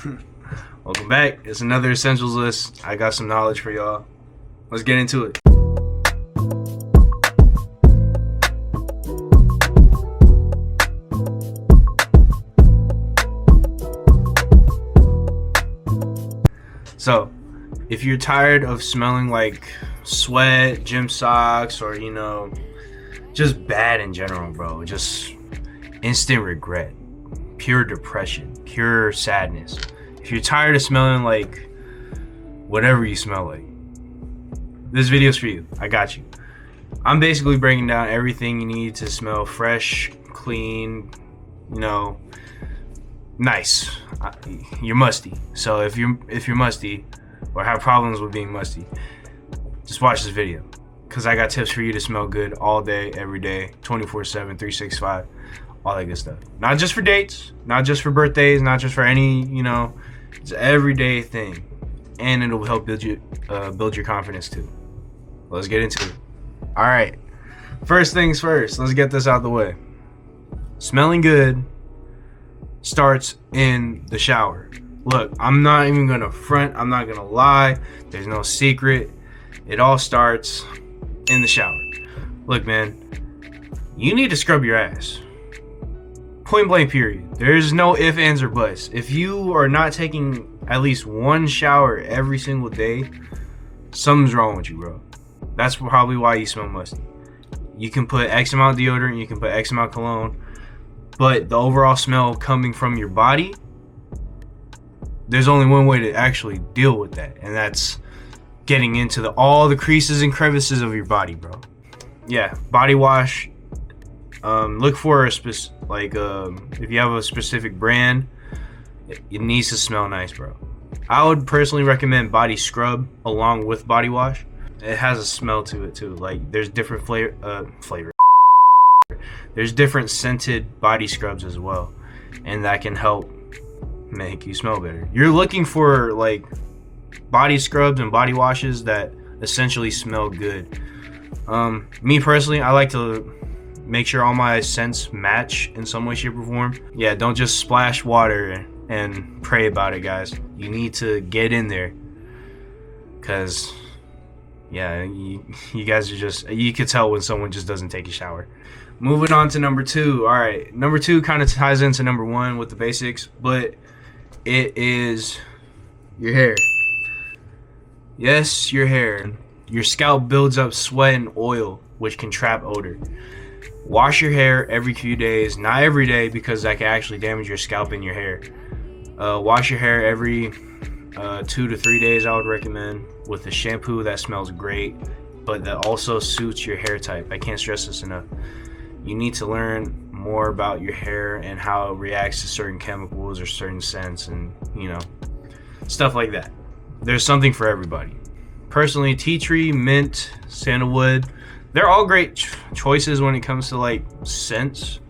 Welcome back. It's another essentials list. I got some knowledge for y'all. Let's get into it. So, if you're tired of smelling like sweat, gym socks, or just bad in general, bro, just instant regret, pure depression, pure sadness. If you're tired of smelling like whatever you smell like, this video's for you. I got you. I'm basically breaking down everything you need to smell fresh, clean, nice. You're musty. So if you're musty or have problems with being musty, just watch this video, because I got tips for you to smell good all day, every day, 24/7, 365, all that good stuff. Not just for dates, not just for birthdays, not just for any, it's an everyday thing, and it'll help build your confidence too. Let's get into it. All right, first things first, let's get this out the way. Smelling good starts in the shower. Look, I'm not even gonna front, I'm not gonna lie, there's no secret. It all starts in the shower. Look, man, you need to scrub your ass. Point blank period. There's no ifs, ands, or buts. If you are not taking at least one shower every single day, something's wrong with you, bro. That's probably why you smell musty. You can put X amount deodorant, you can put X amount cologne, but the overall smell coming from your body, there's only one way to actually deal with that, and that's getting into all the creases and crevices of your body, bro. Yeah, body wash. Look for if you have a specific brand, it needs to smell nice, bro. I would personally recommend body scrub along with body wash. It has a smell to it too. Like, there's different flavor. There's different scented body scrubs as well, and that can help make you smell better. You're looking for like body scrubs and body washes that essentially smell good. Me personally, I like to make sure all my scents match in some way, shape, or form. Yeah, don't just splash water and pray about it, guys. You need to get in there, because yeah, you guys are just, you could tell when someone just doesn't take a shower. Moving on to number two. All right, number two kind of ties into number one with the basics, but it is your hair. Yes, your hair. Your scalp builds up sweat and oil, which can trap odor. Wash your hair every few days, not every day, because that can actually damage your scalp and your hair. Wash your hair every 2 to 3 days, I would recommend, with a shampoo that smells great, but that also suits your hair type. I can't stress this enough. You need to learn more about your hair and how it reacts to certain chemicals or certain scents, and stuff like that. There's something for everybody. Personally, tea tree, mint, sandalwood, they're all great choices when it comes to like scents.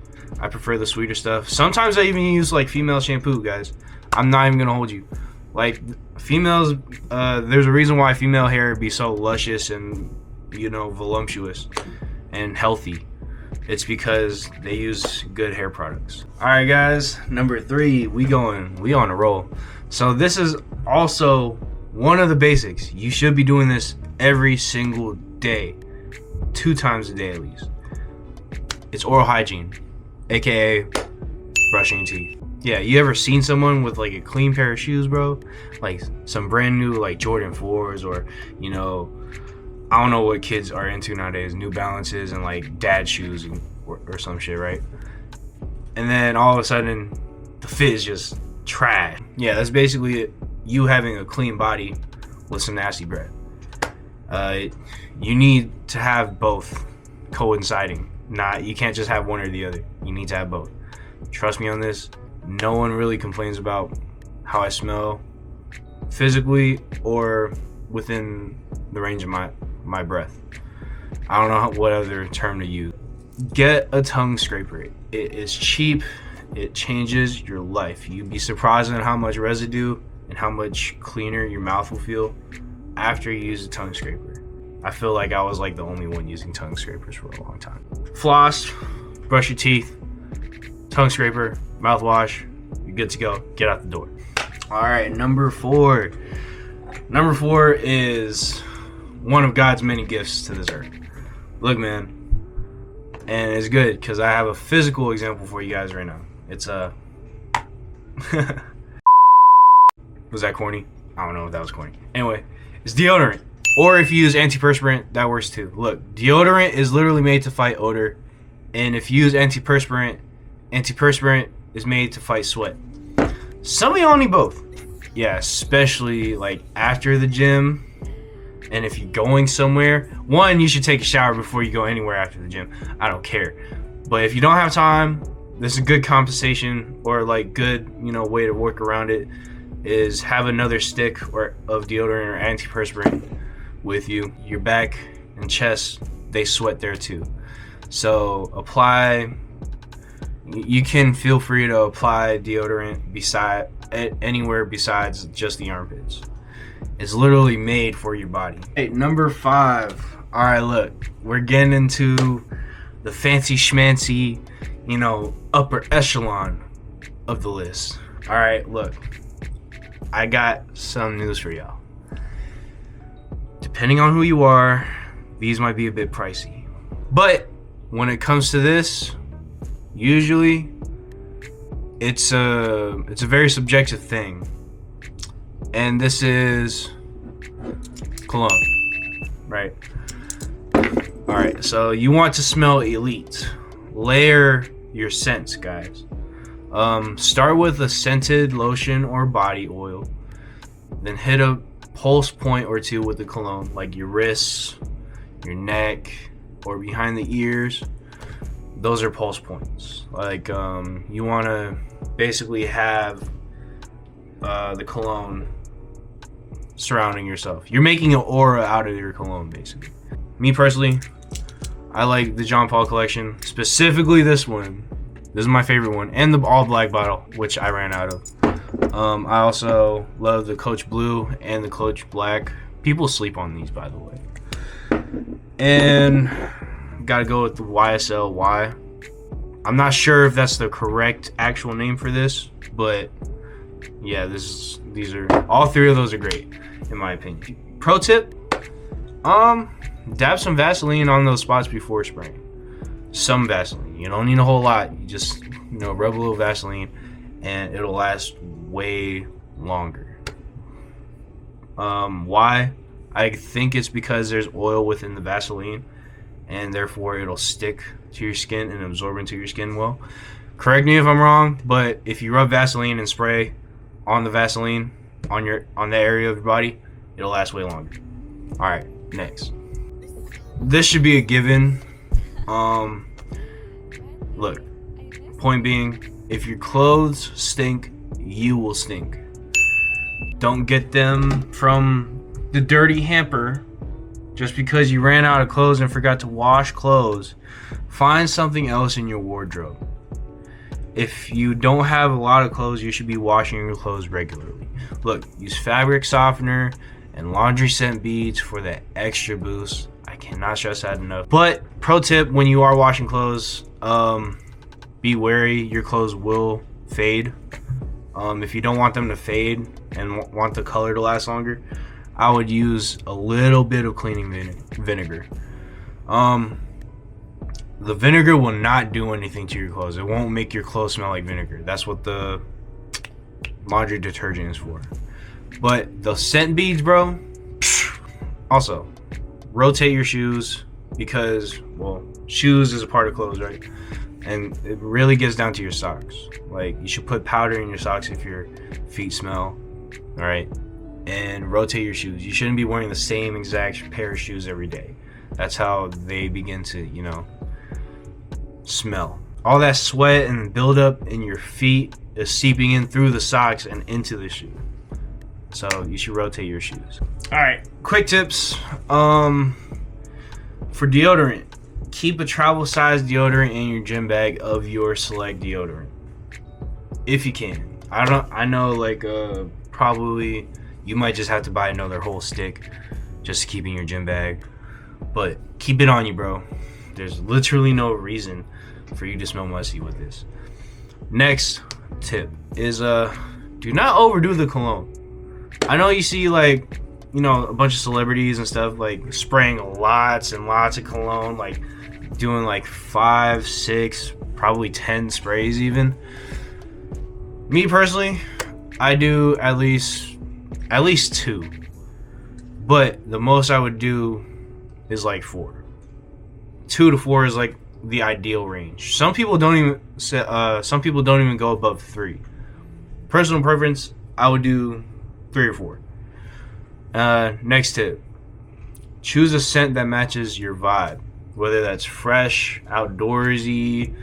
I prefer the sweeter stuff. Sometimes I even use like female shampoo, guys. I'm not even gonna hold you. Like, females, there's a reason why female hair be so luscious and voluptuous and healthy. It's because they use good hair products. All right, guys, number three, we on a roll. So this is also one of the basics. You should be doing this every single day, 2 times a day at least. It's oral hygiene, aka brushing your teeth. Yeah, you ever seen someone with like a clean pair of shoes, bro? Like some brand new like Jordan 4s, or I don't know what kids are into nowadays, New Balances and like dad shoes or some shit, right? And then all of a sudden the fit is just trash. Yeah, that's basically it. You having a clean body with some nasty breath. You need to have both coinciding. You can't just have one or the other. You need to have both. Trust me on this. No one really complains about how I smell physically or within the range of my breath. I don't know what other term to use. Get a tongue scraper. It is cheap. It changes your life. You'd be surprised at how much residue and how much cleaner your mouth will feel after you use a tongue scraper. I feel like I was like the only one using tongue scrapers for a long time. Floss, brush your teeth, tongue scraper, mouthwash, you're good to go. Get out the door. All right, number 4. Number 4 is one of God's many gifts to this earth. Look, man, and it's good because I have a physical example for you guys right now. It's a was that corny? I don't know if that was corny. Anyway, it's deodorant. Or if you use antiperspirant, that works too. Look, deodorant is literally made to fight odor. And if you use antiperspirant is made to fight sweat. Some of y'all need both. Yeah, especially like after the gym. And if you're going somewhere, one, you should take a shower before you go anywhere after the gym. I don't care. But if you don't have time, this is a good compensation or like good, way to work around it is have another stick of deodorant or antiperspirant with you. Your back and chest, they sweat there too. So you can feel free to apply deodorant anywhere besides just the armpits. It's literally made for your body. Hey, number 5. All right, look, we're getting into the fancy schmancy, upper echelon of the list. All right, look, I got some news for y'all. Depending on who you are, these might be a bit pricey. But when it comes to this, usually it's a very subjective thing. And this is cologne, right? All right, so you want to smell elite. Layer your scents, guys. Start with a scented lotion or body oil. Then hit a pulse point or two with the cologne, like your wrists, your neck, or behind the ears. Those are pulse points. Like you want to basically have the cologne surrounding yourself. You're making an aura out of your cologne, basically. Me personally, I like the John Paul collection, specifically this one. This is my favorite one, and the all black bottle, which I ran out of. I also love the Coach Blue and the Coach Black. People sleep on these, by the way. And gotta go with the YSL. I'm not sure if that's the correct actual name for this, but yeah, these are all 3 of those are great in my opinion. Pro tip: dab some Vaseline on those spots before spraying. Some Vaseline. You don't need a whole lot. You just rub a little Vaseline, and it'll last way longer. Why? I think it's because there's oil within the Vaseline, and therefore it'll stick to your skin and absorb into your skin well. Correct me if I'm wrong, but if you rub Vaseline and spray on the Vaseline on the area of your body, it'll last way longer. All right, next. This should be a given. Look, point being, if your clothes stink, you will stink. Don't get them from the dirty hamper just because you ran out of clothes and forgot to wash clothes. Find something else in your wardrobe. If you don't have a lot of clothes, you should be washing your clothes regularly. Look, use fabric softener and laundry scent beads for that extra boost. I cannot stress that enough. But pro tip, when you are washing clothes, be wary, your clothes will fade. If you don't want them to fade and want the color to last longer, I would use a little bit of cleaning vinegar. The vinegar will not do anything to your clothes. It won't make your clothes smell like vinegar. That's what the laundry detergent is for. But the scent beads, bro. Also, rotate your shoes because, well, shoes is a part of clothes, right? And it really gets down to your socks. Like, you should put powder in your socks if your feet smell, all right? And rotate your shoes. You shouldn't be wearing the same exact pair of shoes every day. That's how they begin to, smell. All that sweat and buildup in your feet is seeping in through the socks and into the shoe. So you should rotate your shoes. All right, quick tips. For deodorant, keep a travel size deodorant in your gym bag of your select deodorant, if you can. I know, like, probably you might just have to buy another whole stick just to keep in your gym bag, but keep it on you, bro. There's literally no reason for you to smell musty with this. Next tip is do not overdo the cologne. I know you see like, you know, a bunch of celebrities and stuff like spraying lots and lots of cologne, like doing like 5, 6, probably 10 sprays even. Me personally, I do at least 2, but the most I would do is like 4. 2 to 4 is like the ideal range. Some people don't even go above 3. Personal preference, I would do 3 or 4. Next tip, choose a scent that matches your vibe, whether that's fresh, outdoorsy,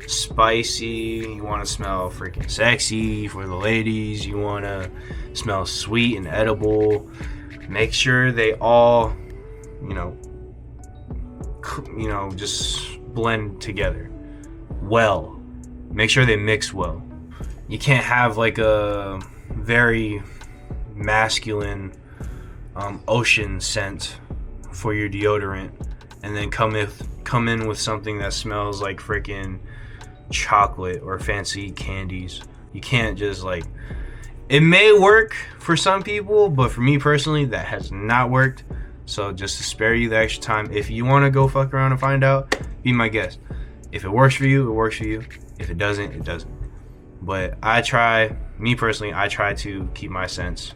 spicy, you want to smell freaking sexy for the ladies, you want to smell sweet and edible. Make sure they all, you know, just blend together well. Make sure they mix well. You can't have like a very masculine ocean scent for your deodorant and then come in with something that smells like freaking chocolate or fancy candies. You can't just like, it may work for some people, but for me personally that has not worked. So just to spare you the extra time, if you want to go fuck around and find out, be my guest. If it works for you, it works for you. If it doesn't, it doesn't. But me personally, I try to keep my scents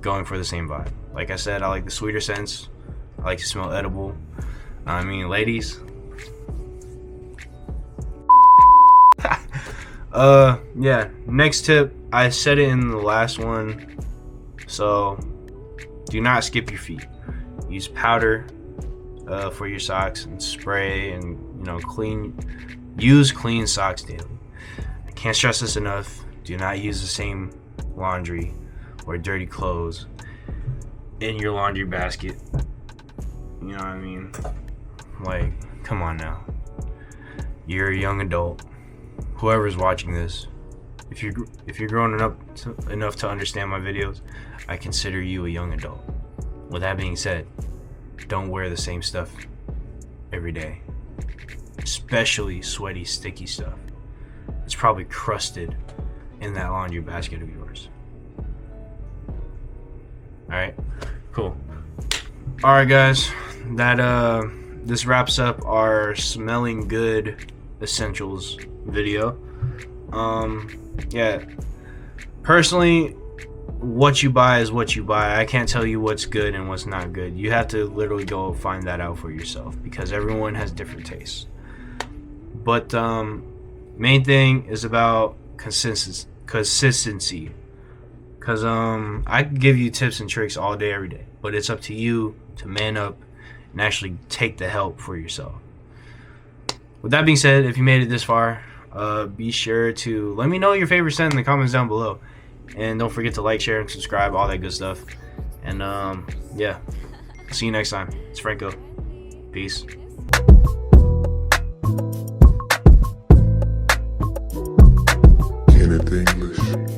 going for the same vibe. Like I said, I like the sweeter scents. I like to smell edible. I mean, ladies. Yeah, next tip, I said it in the last one. So, do not skip your feet. Use powder for your socks and spray and, you know, use clean socks daily. I can't stress this enough. Do not use the same laundry or dirty clothes in your laundry basket. You know what I mean? Like, come on now. You're a young adult. Whoever's watching this, if you're grown enough to understand my videos, I consider you a young adult. With that being said, don't wear the same stuff every day, especially sweaty, sticky stuff. It's probably crusted in that laundry basket of yours. Alright, cool. Alright guys, this wraps up our smelling good essentials video. Yeah, personally, what you buy is what you buy. I can't tell you what's good and what's not good. You have to literally go find that out for yourself because everyone has different tastes. But main thing is about consistency. Because I can give you tips and tricks all day, every day. But it's up to you to man up and actually take the help for yourself. With that being said, if you made it this far, be sure to let me know your favorite scent in the comments down below. And don't forget to like, share, and subscribe, all that good stuff. And yeah, see you next time. It's Franco. Peace. Kenneth English.